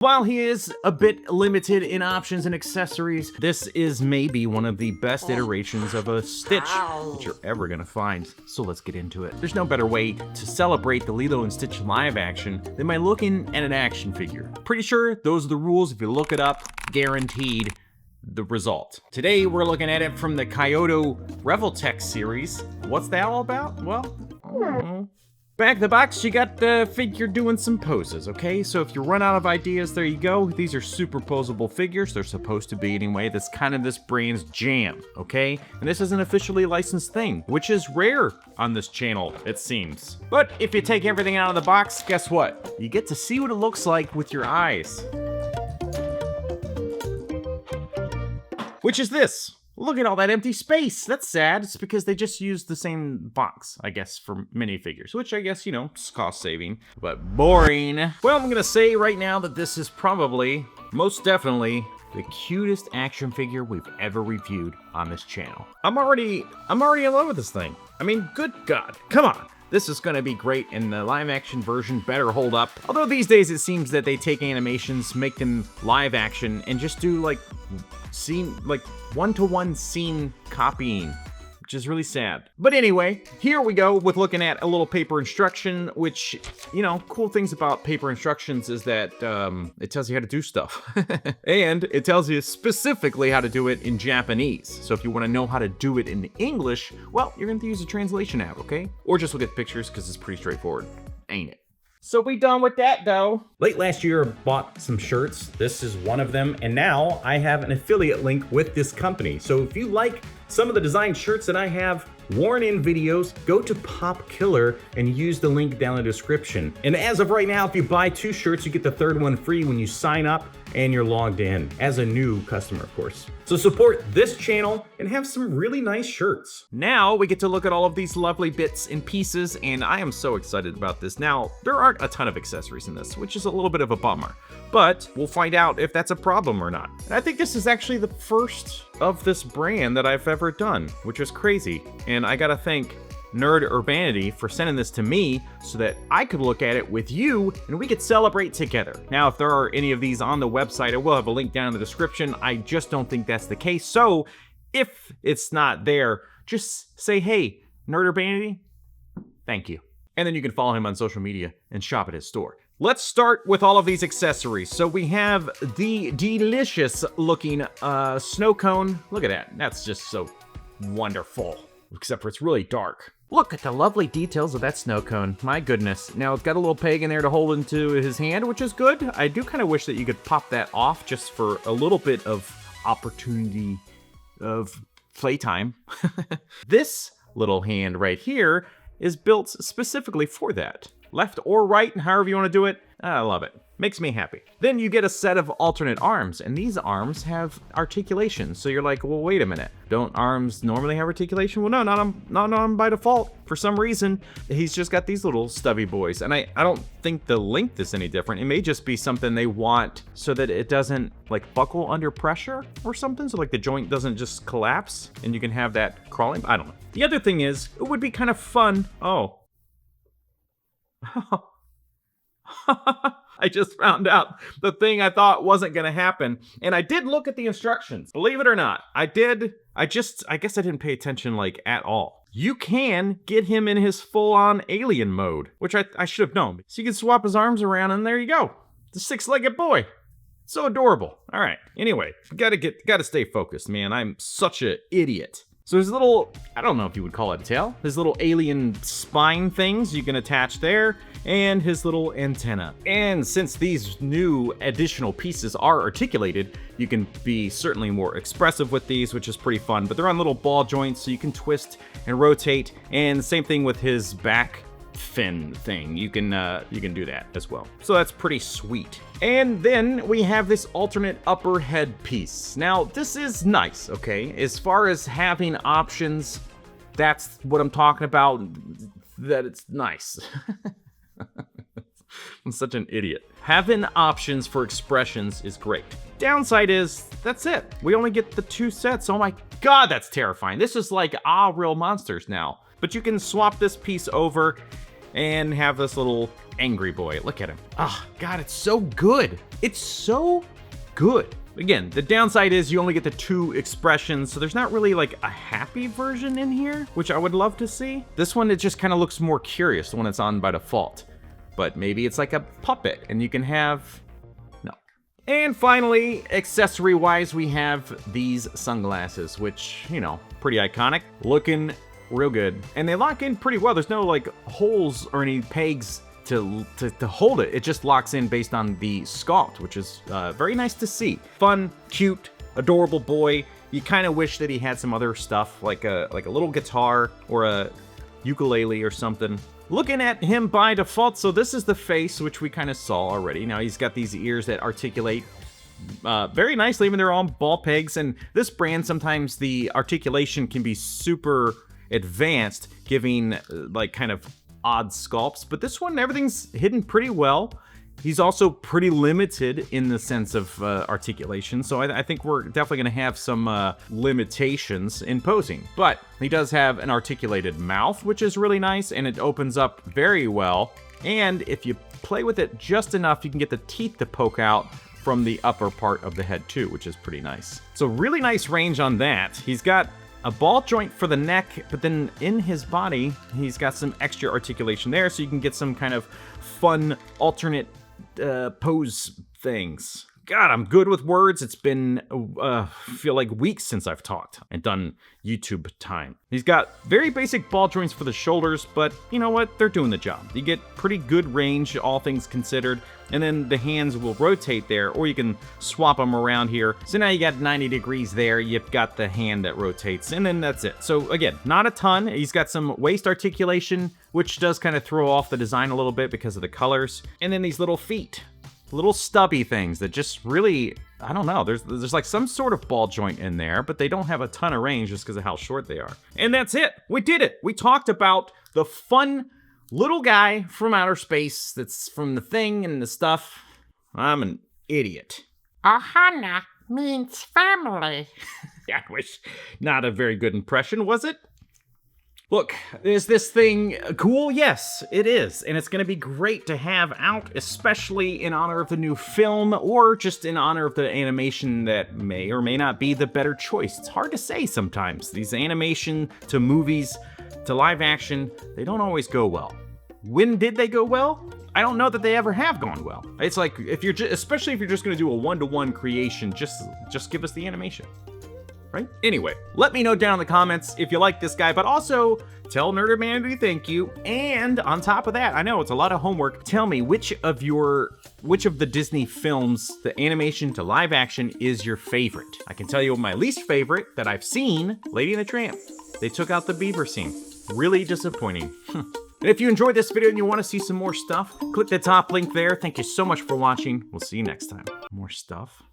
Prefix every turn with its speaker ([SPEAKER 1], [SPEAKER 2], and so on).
[SPEAKER 1] While he is a bit limited in options and accessories, this is maybe one of the best iterations of a Stitch that you're ever gonna find. So let's get into it. There's no better way to celebrate the Lilo and Stitch live action than by looking at an action figure. Pretty sure those are the rules. If you look it up, guaranteed the result. Today we're looking at it from the Kaiyodo Revoltech series. What's that all about? Well, I don't know. Back of the box, you got the figure doing some poses, okay? So if you run out of ideas, there you go. These are superposable figures. They're supposed to be anyway. That's kind of this brand's jam, okay? And this is an officially licensed thing, which is rare on this channel, it seems. But if you take everything out of the box, guess what? You get to see what it looks like with your eyes. Which is this. Look at all that empty space. That's sad. It's because they just used the same box, I guess, for minifigures, which I guess, you know, is cost saving, but boring. Well, I'm gonna say right now that this is probably, most definitely, the cutest action figure we've ever reviewed on this channel. I'm already in love with this thing. I mean, good God, come on. This is gonna be great, and the live action version better hold up. Although these days it seems that they take animations, make them live action, and just do like one-to-one scene copying, which is really sad. But anyway, here we go with looking at a little paper instruction, which, you know, cool things about paper instructions is that it tells you how to do stuff. And it tells you specifically how to do it in Japanese. So if you want to know how to do it in English, well, you're going to use a translation app, okay? Or just look at pictures because it's pretty straightforward, ain't it? So we done with that though. Late last year, I bought some shirts. This is one of them. And now I have an affiliate link with this company. So if you like some of the design shirts that I have worn in videos, go to PopKiller and use the link down in the description. And as of right now, if you buy 2 shirts, you get the 3rd one free when you sign up and you're logged in as a new customer, of course. So support this channel and have some really nice shirts. Now we get to look at all of these lovely bits and pieces, and I am so excited about this. Now, there aren't a ton of accessories in this, which is a little bit of a bummer, but we'll find out if that's a problem or not. And I think this is actually the first of this brand that I've ever done, which is crazy. And I gotta thank Nerd Urbanity for sending this to me so that I could look at it with you and we could celebrate together. Now, if there are any of these on the website, I will have a link down in the description. I just don't think that's the case. So if it's not there, just say, hey, Nerd Urbanity, thank you. And then you can follow him on social media and shop at his store. Let's start with all of these accessories. So we have the delicious looking snow cone. Look at that. That's just so wonderful, except for it's really dark. Look at the lovely details of that snow cone. My goodness. Now it's got a little peg in there to hold into his hand, which is good. I do kind of wish that you could pop that off just for a little bit of opportunity of playtime. This little hand right here is built specifically for that. Left or right, however you want to do it. I love it. Makes me happy. Then you get a set of alternate arms, and these arms have articulation. So you're like, well, wait a minute. Don't arms normally have articulation? Well, no, not on by default. For some reason, he's just got these little stubby boys. And I don't think the length is any different. It may just be something they want so that it doesn't like buckle under pressure or something. So like the joint doesn't just collapse and you can have that crawling. I don't know. The other thing is, it would be kind of fun. Oh. I just found out the thing I thought wasn't going to happen. And I did look at the instructions. Believe it or not, I did. I guess I didn't pay attention like at all. You can get him in his full-on alien mode, which I should have known. So you can swap his arms around and there you go. The 6-legged boy. So adorable. All right. Anyway, gotta stay focused, man. I'm such an idiot. So his little, I don't know if you would call it a tail, his little alien spine things you can attach there, and his little antenna. And since these new additional pieces are articulated, you can be certainly more expressive with these, which is pretty fun, but they're on little ball joints, so you can twist and rotate, and same thing with his back fin thing. You can do that as well. So that's pretty sweet. And then we have this alternate upper head piece. Now, this is nice, okay? As far as having options, that's what I'm talking about, that it's nice. I'm such an idiot. Having options for expressions is great. Downside is, that's it. We only get the 2 sets. Oh my God, that's terrifying. This is like, real monsters now. But you can swap this piece over and have this little angry boy. Look at him. Oh, God, it's so good. It's so good. Again, the downside is you only get the 2 expressions, so there's not really like a happy version in here, which I would love to see. This one, it just kind of looks more curious, the one that's on by default. But maybe it's like a puppet, and you can have... no. And finally, accessory-wise, we have these sunglasses, which, you know, pretty iconic. Looking real good. And they lock in pretty well. There's no, like, holes or any pegs to hold it. It just locks in based on the sculpt, which is very nice to see. Fun, cute, adorable boy. You kind of wish that he had some other stuff, like a little guitar or a ukulele or something. Looking at him by default, so this is the face, which we kind of saw already. Now he's got these ears that articulate very nicely, even they're on ball pegs. And this brand, sometimes the articulation can be super advanced, giving like kind of odd sculpts, but this one, everything's hidden pretty well. He's also pretty limited in the sense of articulation, so I think we're definitely going to have some limitations in posing. But he does have an articulated mouth, which is really nice, and it opens up very well. And if you play with it just enough, you can get the teeth to poke out from the upper part of the head too, which is pretty nice. So really nice range on that. He's got a ball joint for the neck, but then in his body, he's got some extra articulation there, so you can get some kind of fun alternate pose things. God, I'm good with words. It's been, feel like weeks since I've talked and done YouTube time. He's got very basic ball joints for the shoulders, but you know what? They're doing the job. You get pretty good range, all things considered. And then the hands will rotate there, or you can swap them around here. So now you got 90 degrees there. You've got the hand that rotates, and then that's it. So again, not a ton. He's got some waist articulation, which does kind of throw off the design a little bit because of the colors. And then these little feet. Little stubby things that just really, I don't know, there's like some sort of ball joint in there, but they don't have a ton of range just because of how short they are. And that's it. We did it. We talked about the fun little guy from outer space that's from the thing and the stuff. I'm an idiot.
[SPEAKER 2] Ohana means family.
[SPEAKER 1] That was not a very good impression, was it? Look, is this thing cool? Yes, it is. And it's going to be great to have out, especially in honor of the new film or just in honor of the animation that may or may not be the better choice. It's hard to say sometimes. These animation to movies to live action, they don't always go well. When did they go well? I don't know that they ever have gone well. It's like, if you're especially if you're just going to do a one-to-one creation, just give us the animation. Right? Anyway, let me know down in the comments if you like this guy, but also tell Nerdomanity thank you. And on top of that, I know it's a lot of homework. Tell me which of the Disney films, the animation to live action, is your favorite. I can tell you my least favorite that I've seen, Lady and the Tramp. They took out the beaver scene. Really disappointing. And if you enjoyed this video and you want to see some more stuff, click the top link there. Thank you so much for watching. We'll see you next time. More stuff?